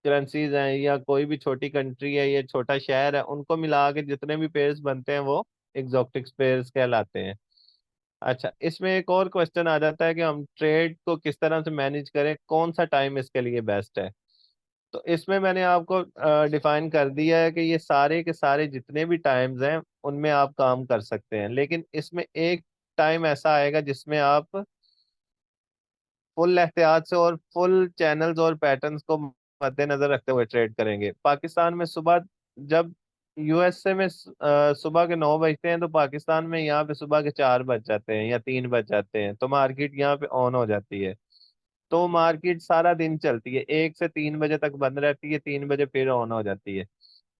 Currencies हैं या कोई भी छोटी कंट्री है या छोटा शहर है, उनको मिला के जितने भी पेयर्स बनते हैं वो एग्जॉटिक पेयर्स कहलाते हैं। अच्छा, इसमें एक और क्वेश्चन आ जाता है कि हम ट्रेड को किस तरह से मैनेज करें, कौन सा टाइम इसके लिए बेस्ट है। तो इसमें मैंने आपको डिफाइन कर दिया है कि ये सारे के सारे जितने भी टाइम्स हैं उनमें आप काम कर सकते हैं, लेकिन इसमें एक टाइम ऐसा आएगा जिसमें आप फुल एहतियात से और फुल चैनल्स और पैटर्न्स को मद्देनजर रखते हुए ट्रेड करेंगे। पाकिस्तान में सुबह, जब यूएसए में सुबह के 9 बजते हैं, तो पाकिस्तान में यहाँ पे सुबह के 4 बज जाते हैं या 3 बज जाते हैं, तो मार्केट यहाँ पे ऑन हो जाती है। तो मार्केट सारा दिन चलती है, 1 से 3 बजे तक बंद रहती है, 3 बजे फिर ऑन हो जाती है।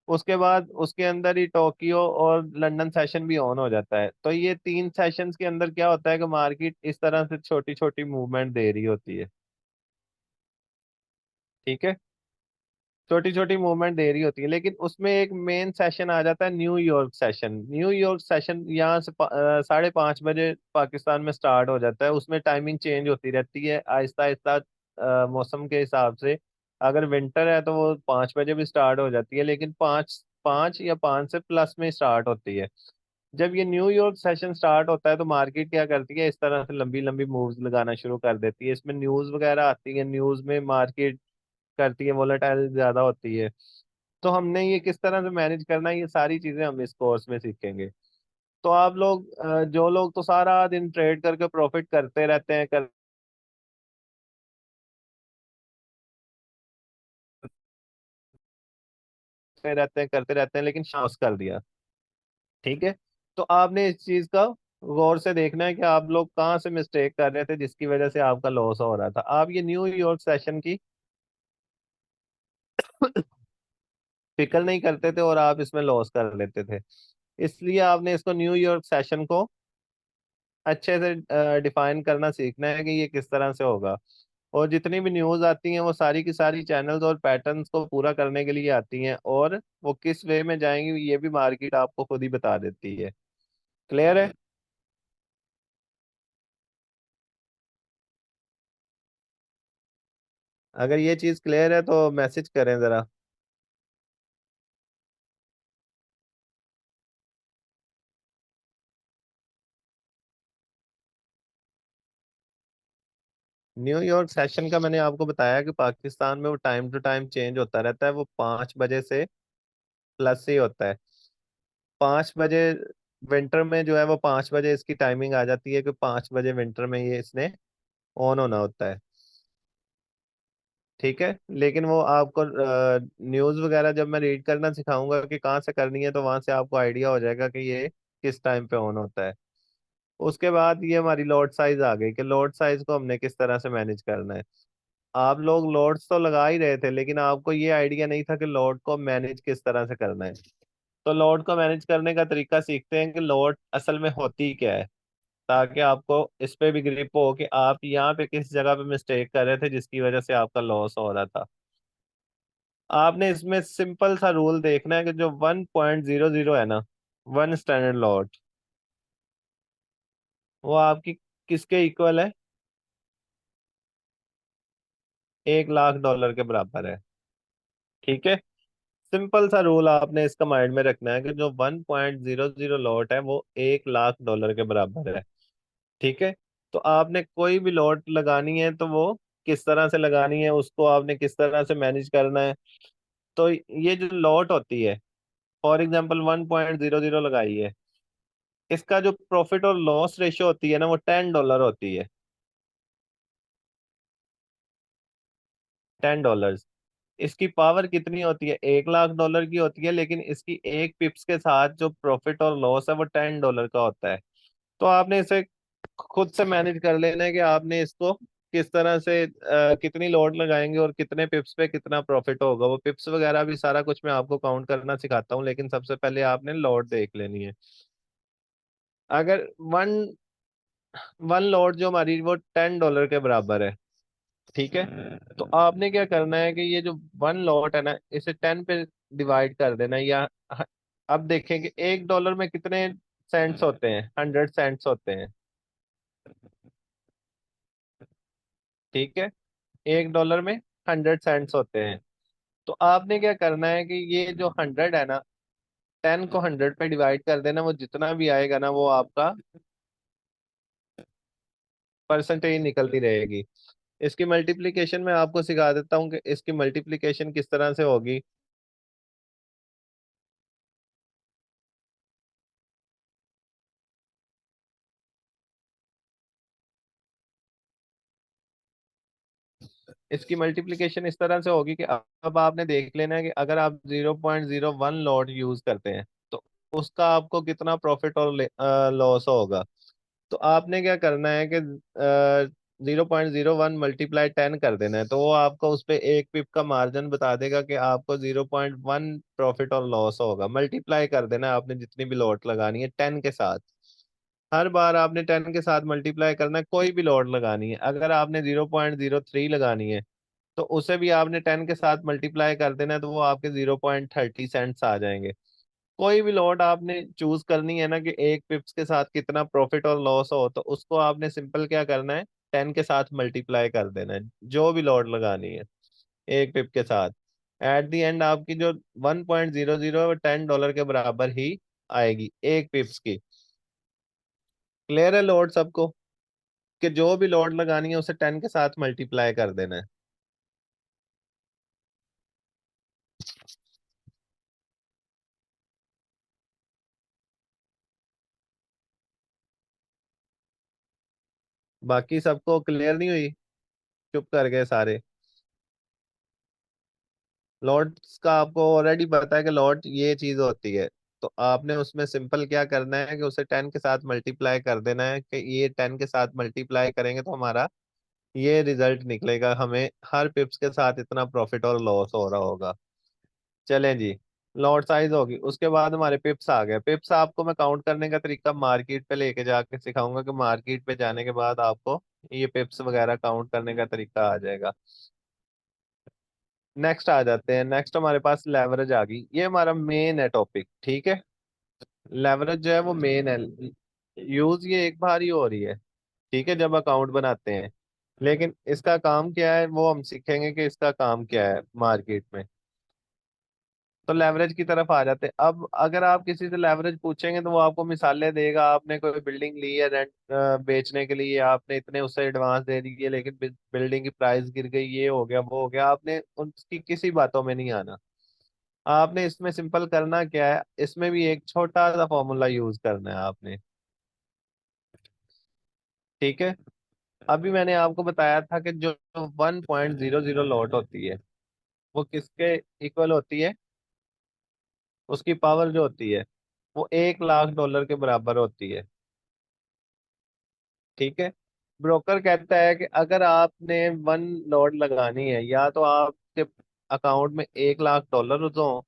उसके बाद उसके अंदर ही टोक्यो और लंदन सेशन भी ऑन हो जाता है। तो ये 3 सेशंस के अंदर क्या होता है कि मार्केट इस तरह से छोटी छोटी मूवमेंट दे रही होती है। ठीक है, छोटी छोटी मूवमेंट दे रही होती है, लेकिन उसमें एक मेन सेशन आ जाता है न्यूयॉर्क सेशन। न्यूयॉर्क सेशन यहाँ से 5:30 बजे पाकिस्तान में स्टार्ट हो जाता है। उसमें टाइमिंग चेंज होती रहती है आहिस्ता आहिस्ता मौसम के हिसाब से। अगर विंटर है तो वो 5 बजे भी स्टार्ट हो जाती है, लेकिन 5 5 या 5 से प्लस में स्टार्ट होती है। जब ये न्यूयॉर्क सेशन स्टार्ट होता है तो मार्केट क्या करती है, इस तरह से लंबी लंबी मूव्स लगाना शुरू कर देती है। इसमें न्यूज वगैरह आती है, न्यूज में मार्केट करती है, वोलेटाइल ज्यादा होती है। तो हमने ये किस तरह से मैनेज करना है, ये सारी चीजें हम इस कोर्स में सीखेंगे। तो आप लोग जो लोग तो सारा दिन ट्रेड करके प्रॉफिट करते रहते हैं, करते रहते हैं, लेकिन लॉस कर दिया। ठीक है, तो आपने इस चीज का गौर से देखना है कि आप लोग कहाँ से मिस्टेक कर रहे थे जिसकी वजह से आपका लॉस हो रहा था। आप ये न्यूयॉर्क सेशन की फिक्र नहीं करते थे और आप इसमें लॉस कर लेते थे। इसलिए आपने इसको न्यूयॉर्क सेशन को अच्छे से डिफाइन करना सीखना है कि ये किस तरह से होगा। और जितनी भी न्यूज आती हैं वो सारी की सारी चैनल्स और पैटर्न्स को पूरा करने के लिए आती हैं, और वो किस वे में जाएंगी ये भी मार्केट आपको खुद ही बता देती है। क्लियर है? अगर ये चीज क्लियर है तो मैसेज करें जरा। न्यूयॉर्क सेशन का मैंने आपको बताया कि पाकिस्तान में वो टाइम टू टाइम चेंज होता रहता है, वो 5 बजे से प्लस ही होता है। 5 बजे विंटर में जो है वो 5 बजे इसकी टाइमिंग आ जाती है कि 5 बजे विंटर में ये इसने ऑन होना होता है। ठीक है, लेकिन वो आपको न्यूज़ वगैरह जब मैं रीड करना सिखाऊंगा कि कहाँ से करनी है, तो वहां से आपको आइडिया हो जाएगा कि ये किस टाइम पे ऑन होता है। उसके बाद ये हमारी लॉट साइज आ गई कि लॉट साइज को हमने किस तरह से मैनेज करना है। आप लोग लॉट्स तो लगा ही रहे थे, लेकिन आपको ये आइडिया नहीं था कि लॉट को मैनेज किस तरह से करना है। तो लॉट को मैनेज करने का तरीका सीखते हैं कि लॉट असल में होती क्या है, ताकि आपको इस पे भी ग्रिप हो कि आप यहाँ पे किस जगह पे मिस्टेक कर रहे थे जिसकी वजह से आपका लॉस हो रहा था। आपने इसमें सिंपल सा रूल देखना है कि जो 1.00 है ना, वन स्टैंडर्ड लॉट, वो आपकी किसके इक्वल है? 1 लाख डॉलर के बराबर है। ठीक है, सिंपल सा रूल आपने इसका माइंड में रखना है कि जो 1.00 लॉट है वो 1 लाख डॉलर के बराबर है। ठीक है, तो आपने कोई भी लॉट लगानी है तो वो किस तरह से लगानी है, उसको आपने किस तरह से मैनेज करना है। तो ये जो लॉट होती है, फॉर एग्जाम्पल 1.00 लगाई है, इसका जो प्रॉफिट और लॉस रेशियो होती है ना वो $10 होती है। $10। इसकी पावर कितनी होती है? 1 लाख डॉलर की होती है, लेकिन इसकी एक पिप्स के साथ जो प्रॉफिट और लॉस है वो $10 का होता है। तो आपने इसे खुद से मैनेज कर लेना है कि आपने इसको किस तरह से कितनी लोड लगाएंगे और कितने पिप्स पे कितना प्रॉफिट होगा। वो पिप्स वगैरह भी सारा कुछ मैं आपको काउंट करना सिखाता हूँ, लेकिन सबसे पहले आपने लोड देख लेनी है। अगर वन वन लोड जो हमारी वो $10 के बराबर है। ठीक है, तो आपने क्या करना है कि ये जो वन लॉट है ना, इसे 10 पे डिवाइड कर देना है, या अब देखें कि $1 में कितने सेंट्स होते हैं? 100 सेंट्स होते हैं। ठीक है, $1 में 100 सेंट्स होते हैं। तो आपने क्या करना है कि ये जो 100 है ना, 10 को 100 पे डिवाइड कर देना, वो जितना भी आएगा ना वो आपका परसेंटेज निकलती रहेगी। इसकी मल्टीप्लिकेशन मैं आपको सिखा देता हूँ कि इसकी मल्टीप्लिकेशन किस तरह से होगी। इसकी मल्टीप्लिकेशन इस तरह से होगी कि अब आपने देख लेना है कि अगर आप 0.01 लॉट यूज करते हैं तो उसका आपको कितना प्रॉफिट और लॉस होगा। तो आपने क्या करना है कि 0.01 मल्टीप्लाई 10 कर देना है, तो वो आपको उस पे एक पिप का मार्जिन बता देगा कि आपको 0.1 प्रॉफिट और लॉस होगा। मल्टीप्लाई कर देना है आपने जितनी भी लॉट लगानी है 10 के साथ। हर बार आपने 10 के साथ मल्टीप्लाई करना है, कोई भी लॉट लगानी है। अगर आपने 0.03 लगानी है तो उसे भी आपने 10 के साथ मल्टीप्लाई कर देना है, तो वो आपके 0.30 सेंट्स आ जाएंगे। कोई भी लॉट आपने चूज करनी है ना कि एक पिप्स के साथ कितना प्रॉफिट और लॉस हो, तो उसको आपने सिंपल क्या करना है, 10 के साथ मल्टीप्लाई कर देना है, जो भी लॉट लगानी है एक पिप के साथ। एट द एंड आपकी जो 1.00 $10 के बराबर ही आएगी एक पिप्स की। क्लियर है लॉट सबको, कि जो भी लॉट लगानी है उसे 10 के साथ मल्टीप्लाई कर देना है। बाकी सबको क्लियर नहीं हुई? चुप कर गए सारे? लॉट्स का आपको ऑलरेडी पता है कि लॉट ये चीज होती है। तो आपने उसमें सिंपल क्या करना है कि उसे 10 के साथ मल्टीप्लाई कर देना है, कि ये 10 के साथ मल्टीप्लाई करेंगे तो हमारा ये रिजल्ट निकलेगा, हमें हर पिप्स के साथ इतना प्रॉफिट और लॉस हो रहा होगा। चलें जी, लॉट साइज होगी, उसके बाद हमारे पिप्स आ गए। पिप्स आपको मैं काउंट करने का तरीका मार्केट पे लेके जाके सिखाऊंगा, कि मार्केट पे जाने के बाद आपको ये पिप्स वगैरह काउंट करने का तरीका आ जाएगा। नेक्स्ट आ जाते हैं। नेक्स्ट हमारे पास लेवरेज आ गई, ये हमारा मेन है टॉपिक, ठीक है। लेवरेज जो है वो मेन है। यूज ये एक बार ही हो रही है, ठीक है, जब अकाउंट बनाते हैं। लेकिन इसका काम क्या है वो हम सीखेंगे कि इसका काम क्या है मार्केट में। तो लेवरेज की तरफ आ जाते हैं। अब अगर आप किसी से लेवरेज पूछेंगे तो वो आपको मिसालें देगा। आपने कोई बिल्डिंग ली है रेंट बेचने के लिए, आपने इतने उसे एडवांस दे दिए, लेकिन बिल्डिंग की प्राइस गिर गई, ये हो गया वो हो गया। आपने उनकी किसी बातों में नहीं आना। आपने इसमें सिंपल करना क्या है, इसमें भी एक छोटा सा फॉर्मूला यूज करना है आपने, ठीक है। अभी मैंने आपको बताया था कि जो 1.00 लॉट होती है वो किसके इक्वल होती है, उसकी पावर जो होती है वो $1 लाख के बराबर होती है, ठीक है। ब्रोकर कहता है कि अगर आपने 1 लॉट लगानी है, या तो आपके अकाउंट में $1 लाख हो,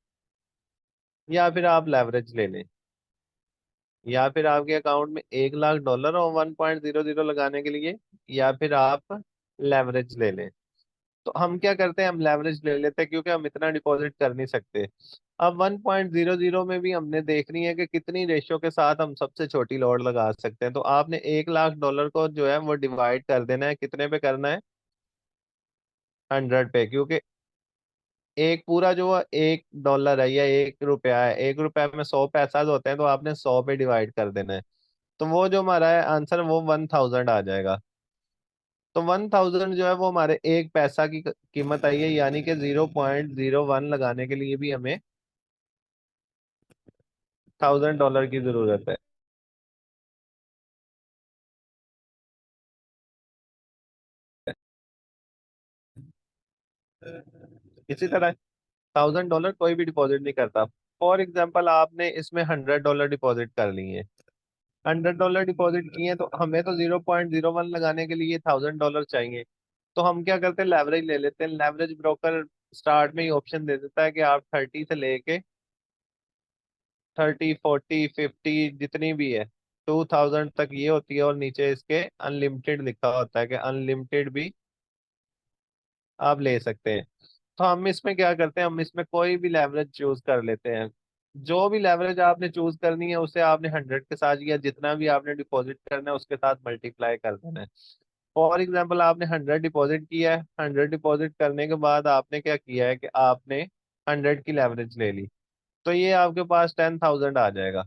या फिर आप लेवरेज ले लें। या फिर आपके अकाउंट में $1 लाख हो 1.00 लगाने के लिए, या फिर आप लेवरेज ले लें। तो हम क्या करते हैं, हम लेवरेज ले लेते हैं, क्योंकि हम इतना डिपॉजिट कर नहीं सकते। अब 1.00 में भी हमने देखनी है कि कितनी रेशो के साथ हम सबसे छोटी लॉट लगा सकते हैं। तो आपने $1 लाख को जो है वो डिवाइड कर देना है, कितने पे करना है, 100 पे। क्योंकि एक पूरा जो $1 है या ₹1 है, ₹1 में 100 पैसा होते हैं, तो आपने 100 पे डिवाइड कर देना है। तो वो जो हमारा है आंसर वो 1000 आ जाएगा। तो 1000 जो है वो हमारे एक पैसा की कीमत आई है, यानी कि 0.01 लगाने के लिए भी हमें $1000 की जरूरत है। इसी तरह $1000 कोई भी डिपॉजिट नहीं करता। फॉर एग्जाम्पल आपने इसमें $100 डिपॉजिट कर लिए, $100 डिपॉजिट किए, तो हमें तो 0.01 लगाने के लिए $1000 चाहिए। तो हम क्या करते हैं, लेवरेज ले लेते हैं। लेवरेज ब्रोकर स्टार्ट में ही ऑप्शन दे देता है कि आप 30 से लेके 30 40 50 जितनी भी है 2000 तक ये होती है, और नीचे इसके अनलिमिटेड लिखा होता है कि अनलिमिटेड भी आप ले सकते हैं। तो हम इसमें क्या करते हैं, हम इसमें कोई भी लेवरेज चूज कर लेते हैं। जो भी लेवरेज आपने चूज करनी है उसे आपने 100 के साथ या जितना भी आपने डिपॉजिट करना है उसके साथ मल्टीप्लाई कर देना है। फॉर एग्जाम्पल आपने 100 डिपॉजिट किया है, 100 डिपॉजिट करने के बाद आपने क्या किया है कि आपने 100 की लेवरेज ले ली, तो ये आपके पास 10,000 आ जाएगा।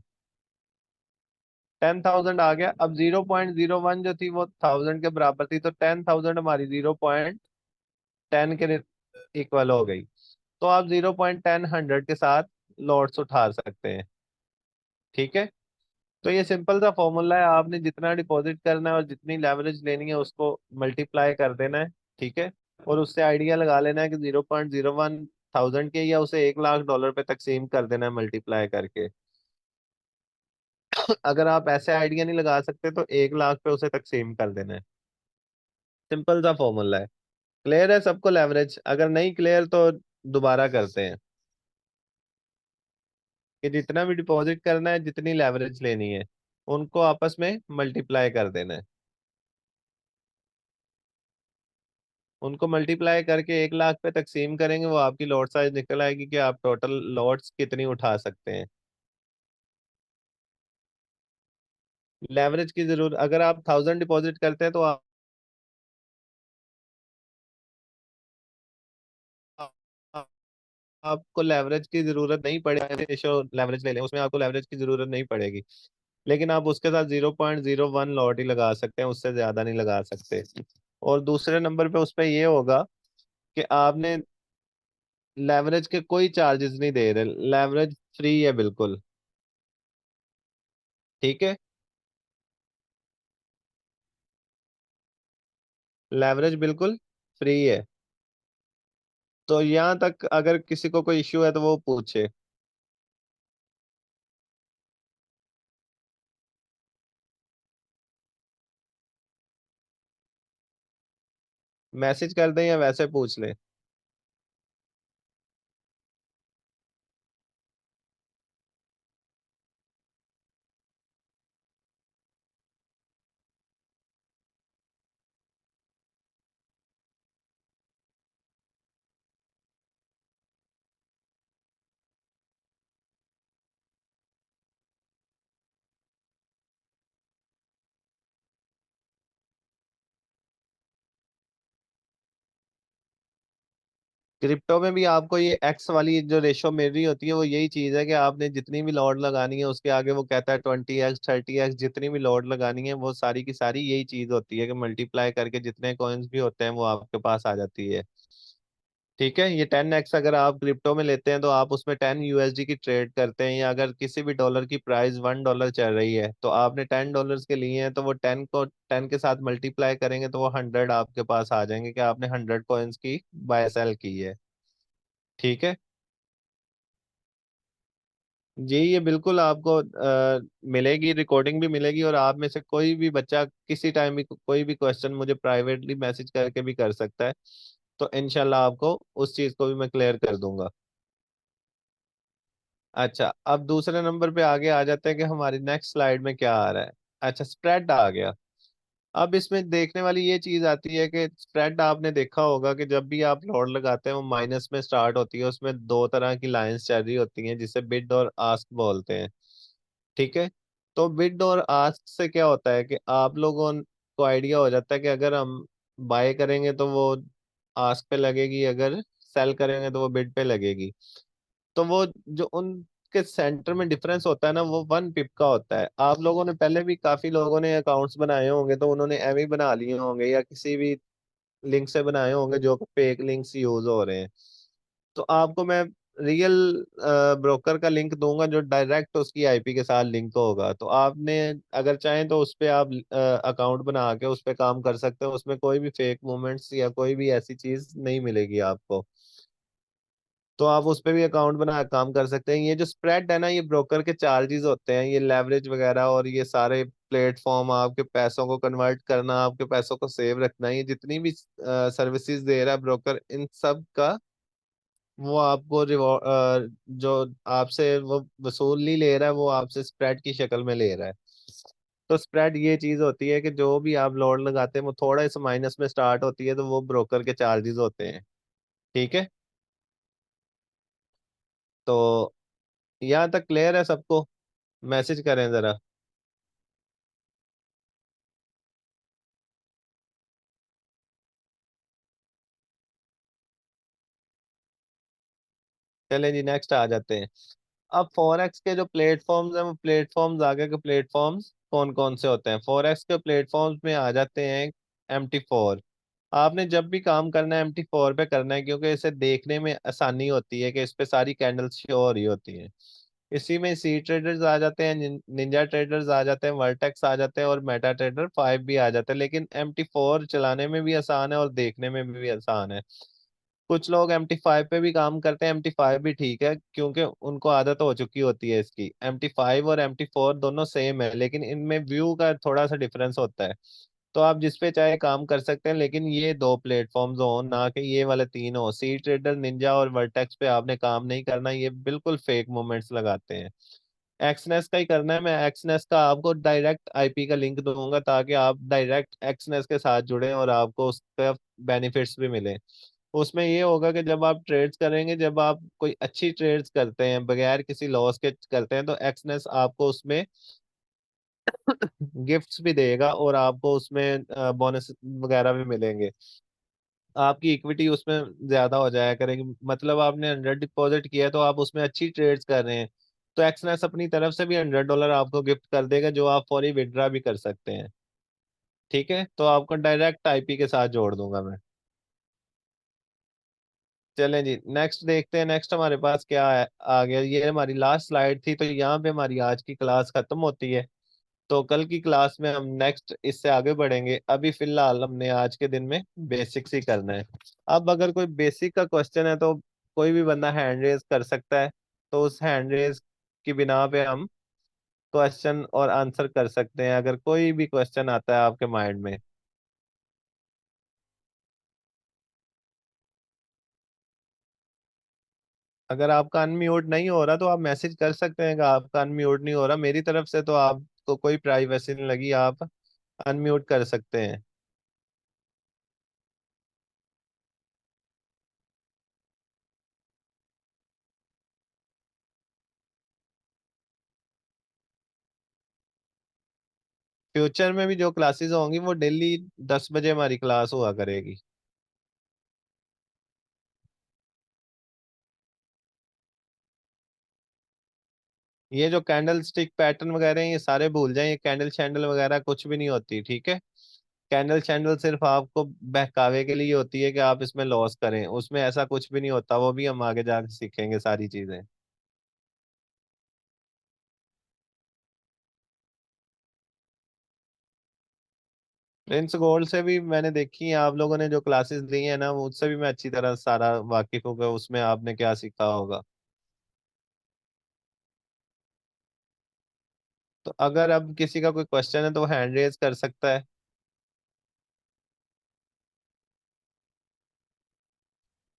10,000 आ गया। अब 0.01 जो थी वो 1000 के बराबर थी, तो 10,000 हमारी 0.10 के इक्वल हो गई। तो आप 0.10 100 के साथ लॉट्स उठा सकते हैं। ठीक है। तो ये सिंपल सा फॉर्मूला है, आपने जितना डिपॉजिट करना है और जितनी लेवरेज लेनी है उसको मल्टीप्लाई कर देना है। ठीक है। और उससे आइडिया लगा लेना है कि 0.01 थाउजेंड के, या उसे 1 लाख डॉलर पे तकसीम कर देना है मल्टीप्लाई करके। अगर आप ऐसे आइडिया नहीं लगा सकते तो 1 लाख पे उसे तकसीम कर देना है। सिंपल सा फॉर्मूला है। क्लियर है सबको लेवरेज? अगर नहीं क्लियर तो दोबारा करते हैं, कि जितना भी डिपॉजिट करना है, जितनी लेवरेज लेनी है, उनको आपस में मल्टीप्लाई कर देना है। उनको मल्टीप्लाई करके 1 लाख पे तकसीम करेंगे, वो आपकी लॉट साइज निकल आएगी कि आप टोटल लॉट्स कितनी उठा सकते हैं। लेवरेज की जरूरत, अगर आप 1000 डिपॉजिट करते हैं तो आप, आपको लेवरेज की जरूरत नहीं पड़ेगी। रेशो लेवरेज ले लें, उसमें आपको लेवरेज की जरूरत नहीं पड़ेगी। लेकिन आप उसके साथ 0.01 लॉट ही लगा सकते हैं, उससे ज्यादा नहीं लगा सकते। और दूसरे नंबर पे उस पे ये होगा कि आपने लेवरेज के कोई चार्जेस नहीं दे रहे, लेवरेज फ्री है बिल्कुल। ठीक है। लेवरेज बिल्कुल फ्री है। तो यहाँ तक अगर किसी को कोई इश्यू है तो वो पूछे। मैसेज कर दें या वैसे पूछ ले? क्रिप्टो में भी आपको ये एक्स वाली जो रेशो मिल रही होती है, वो यही चीज है कि आपने जितनी भी लॉट लगानी है उसके आगे वो कहता है 20x 30x, जितनी भी लॉट लगानी है वो सारी की सारी यही चीज होती है कि मल्टीप्लाई करके जितने कॉइन्स भी होते हैं वो आपके पास आ जाती है। ठीक है। ये 10x अगर आप क्रिप्टो में लेते हैं तो आप उसमें 10 USD की ट्रेड करते हैं, या अगर किसी भी डॉलर की प्राइस $1 चल रही है तो आपने $10 के लिए हैं, तो वो 10 के साथ मल्टीप्लाई करेंगे तो वो 100 आपके पास आ जाएंगे कि आपने 100 कॉइन्स की बाय सेल की है। ठीक है। जी ये बिल्कुल आपको मिलेगी, रिकॉर्डिंग भी मिलेगी, और आप में से कोई भी बच्चा किसी टाइम भी कोई भी क्वेश्चन मुझे प्राइवेटली मैसेज करके भी कर सकता है। तो इनशाला आपको उस चीज़ को भी मैं क्लियर कर दूंगा। अच्छा, अब दूसरे नंबर पे आगे आ जाते हैं कि हमारी नेक्स्ट स्लाइड में क्या आ रहा है। अच्छा, स्प्रेड आ गया। अब इसमें देखने वाली ये चीज आती है कि स्प्रेड आपने देखा होगा कि जब भी आप लॉट लगाते हैं वो माइनस में स्टार्ट होती है, उसमें दो तरह की लाइंस चल रही होती हैं जिसे बिड और आस्क बोलते हैं। ठीक है। तो बिड और आस्क से क्या होता है कि आप लोगों को आइडिया हो जाता है कि अगर हम बाय करेंगे तो वो आस्क पे लगेगी, अगर सेल करेंगे तो वो बिड पे लगेगी। तो वो जो उनके सेंटर में डिफरेंस होता है ना, वो 1 पिप का होता है। आप लोगों ने पहले भी काफी लोगों ने अकाउंट्स बनाए होंगे, तो उन्होंने एम ही बना लिए होंगे या किसी भी लिंक से बनाए होंगे जो फेक लिंक्स यूज हो रहे हैं। तो आपको मैं रियल ब्रोकर का लिंक दूंगा जो डायरेक्ट उसकी आईपी के साथ लिंक होगा, तो आपने अगर चाहें तो उस पे आप अकाउंट बना के उस पे काम कर सकते हो। उसमें कोई भी फेक मूवमेंट्स या कोई भी ऐसी चीज नहीं मिलेगी आपको। तो आप उस पे भी अकाउंट बना के काम कर सकते हैं। ये जो स्प्रेड है ना, ये ब्रोकर के चार्जेस होते हैं, ये लेवरेज वगैरह और ये सारे प्लेटफॉर्म आपके पैसों को कन्वर्ट करना, आपके पैसों को सेव रखना, ये जितनी भी सर्विसेज दे रहा है ब्रोकर, इन सब का वो आपको रिवॉर्ड जो आपसे वो वसूली ले रहा है वो आपसे स्प्रेड की शक्ल में ले रहा है। तो स्प्रेड ये चीज होती है कि जो भी आप लॉट लगाते हैं वो थोड़ा इस माइनस में स्टार्ट होती है, तो वो ब्रोकर के चार्जेस होते हैं। ठीक है। तो यहाँ तक क्लियर है सबको? मैसेज करें जरा। चलें जी, नेक्स्ट आ जाते हैं। अब फॉरेक्स के जो प्लेटफॉर्म्स हैं, वो प्लेटफॉर्म्स, आगे के प्लेटफॉर्म्स कौन कौन से होते हैं? फॉरेक्स के प्लेटफॉर्म्स में आ जाते हैं MT4। आपने जब भी काम करना है MT4 पे करना है, क्योंकि इसे देखने में आसानी होती है कि इस पे सारी कैंडल्स शो हो रही होती हैं। इसी में सी ट्रेडर्स आ जाते हैं, निंजा ट्रेडर्स आ जाते हैं, वर्टेक्स आ जाते हैं, और मेटा ट्रेडर 5 भी आ जाते हैं। लेकिन MT4 चलाने में भी आसान है और देखने में भी आसान है। कुछ लोग MT5 पे भी काम करते हैं, MT5 भी ठीक है क्योंकि उनको आदत हो चुकी होती है इसकी। MT5 और MT4 दोनों सेम है, लेकिन इनमें व्यू का थोड़ा सा डिफरेंस होता है। तो आप जिस पे चाहे काम कर सकते हैं, लेकिन ये दो प्लेटफॉर्म्स हो, ना कि ये वाले तीन हो। सी ट्रेडर, निंजा और वर्टेक्स पे आपने काम नहीं करना, ये बिल्कुल फेक मूवमेंट्स लगाते हैं। एक्सनेस का ही करना है। मैं एक्सनेस का आपको डायरेक्ट IP का लिंक दूंगा, ताकि आप डायरेक्ट एक्सनेस के साथ जुड़ें और आपको उसका बेनिफिट्स भी मिले। उसमें ये होगा कि जब आप ट्रेड्स करेंगे, जब आप कोई अच्छी ट्रेड्स करते हैं बगैर किसी लॉस के करते हैं, तो एक्सनेस आपको उसमें गिफ्ट्स भी देगा और आपको उसमें बोनस वगैरह भी मिलेंगे। आपकी इक्विटी उसमें ज्यादा हो जाया करेगी। मतलब आपने 100 डिपॉजिट किया है तो आप उसमें अच्छी ट्रेड्स कर रहे हैं, तो एक्सनेस अपनी तरफ से भी $100 आपको गिफ्ट कर देगा, जो आप फौरी विड्रा भी कर सकते हैं। ठीक है, तो आपको डायरेक्ट IP के साथ जोड़ दूंगा मैं। चलें जी, नेक्स्ट देखते हैं। नेक्स्ट हमारे पास क्या आ गया। ये हमारी लास्ट स्लाइड थी, तो यहाँ पे हमारी आज की क्लास खत्म होती है। तो कल की क्लास में हम नेक्स्ट इससे आगे बढ़ेंगे। अभी फिलहाल हमने आज के दिन में बेसिक्स ही करना है। अब अगर कोई बेसिक का क्वेश्चन है तो कोई भी बंदा हैंड रेज कर सकता है। तो उस हैंड रेज की बिना पे हम क्वेश्चन और आंसर कर सकते हैं, अगर कोई भी क्वेश्चन आता है आपके माइंड में। अगर आपका अनम्यूट नहीं हो रहा तो आप मैसेज कर सकते हैं कि आपका अनम्यूट नहीं हो रहा। मेरी तरफ से तो आपको कोई प्राइवेसी नहीं लगी, आप अनम्यूट कर सकते हैं। फ्यूचर में भी जो क्लासेस होंगी वो डेली 10 बजे हमारी क्लास हुआ करेगी। ये जो कैंडल स्टिक पैटर्न वगैरह हैं, ये सारे भूल जाएं। ये कैंडल शैंडल वगैरह कुछ भी नहीं होती, ठीक है। कैंडल शैंडल सिर्फ आपको बहकावे के लिए होती है कि आप इसमें लॉस करें, उसमें ऐसा कुछ भी नहीं होता। वो भी हम आगे जाके सीखेंगे सारी चीजें। प्रिंस गोल्ड से भी मैंने देखी है, आप लोगों ने जो क्लासेस ली है ना, वो उससे भी मैं अच्छी तरह सारा वाकिफ हूँ कि उसमें आपने क्या सीखा होगा। तो अगर अब किसी का कोई क्वेश्चन है तो वो हैंड रेज कर सकता है।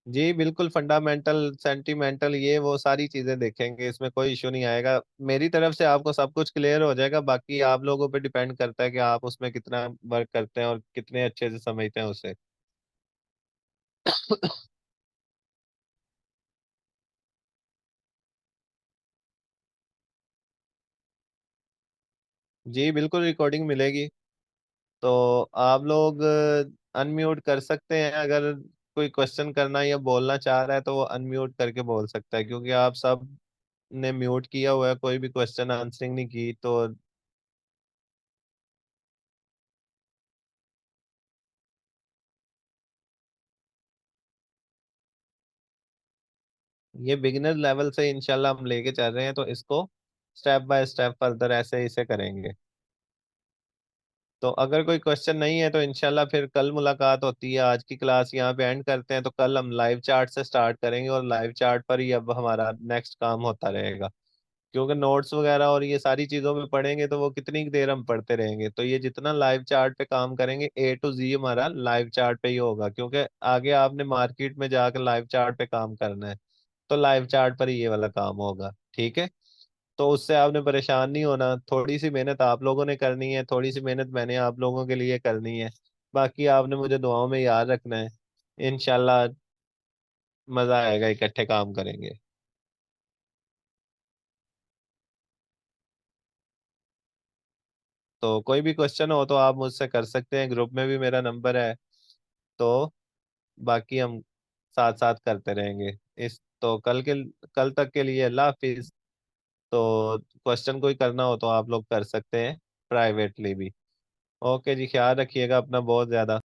जी बिल्कुल, फंडामेंटल सेंटिमेंटल ये वो सारी चीजें देखेंगे, इसमें कोई इशू नहीं आएगा। मेरी तरफ से आपको सब कुछ क्लियर हो जाएगा, बाकी आप लोगों पे डिपेंड करता है कि आप उसमें कितना वर्क करते हैं और कितने अच्छे से समझते हैं उसे। जी बिल्कुल, रिकॉर्डिंग मिलेगी। तो आप लोग अनम्यूट कर सकते हैं। अगर कोई क्वेश्चन करना या बोलना चाह रहा है तो वो अनम्यूट करके बोल सकता है, क्योंकि आप सब ने म्यूट किया हुआ है, कोई भी क्वेश्चन आंसरिंग नहीं की। तो ये बिगिनर लेवल से इंशाल्लाह हम लेके चल रहे हैं, तो इसको स्टेप बाय स्टेप फर्दर ऐसे इसे करेंगे। तो अगर कोई क्वेश्चन नहीं है तो इंशाल्लाह फिर कल मुलाकात होती है। आज की क्लास यहाँ पे एंड करते हैं, तो कल हम लाइव चार्ट से स्टार्ट करेंगे और लाइव चार्ट पर ही अब हमारा नेक्स्ट काम होता रहेगा। क्योंकि नोट्स वगैरह और ये सारी चीज़ों में पढ़ेंगे तो वो कितनी देर हम पढ़ते रहेंगे। तो ये जितना लाइव चार्ट पे काम करेंगे, A to Z हमारा लाइव चार्ट पे ही होगा, क्योंकि आगे आपने मार्केट में जाकर लाइव चार्ट पे काम करना है। तो लाइव चार्ट पर ही ये वाला काम होगा, ठीक है। तो उससे आपने परेशान नहीं होना। थोड़ी सी मेहनत आप लोगों ने करनी है, थोड़ी सी मेहनत मैंने आप लोगों के लिए करनी है। बाकी आपने मुझे दुआओं में याद रखना है। इंशाल्लाह मजा आएगा, इकट्ठे काम करेंगे। तो कोई भी क्वेश्चन हो तो आप मुझसे कर सकते हैं, ग्रुप में भी मेरा नंबर है। तो बाकी हम साथ साथ करते रहेंगे। इस तो कल तक के लिए अल्लाह हाफिज। तो क्वेश्चन कोई करना हो तो आप लोग कर सकते हैं प्राइवेटली भी। ओके जी, ख्याल रखिएगा अपना बहुत ज्यादा।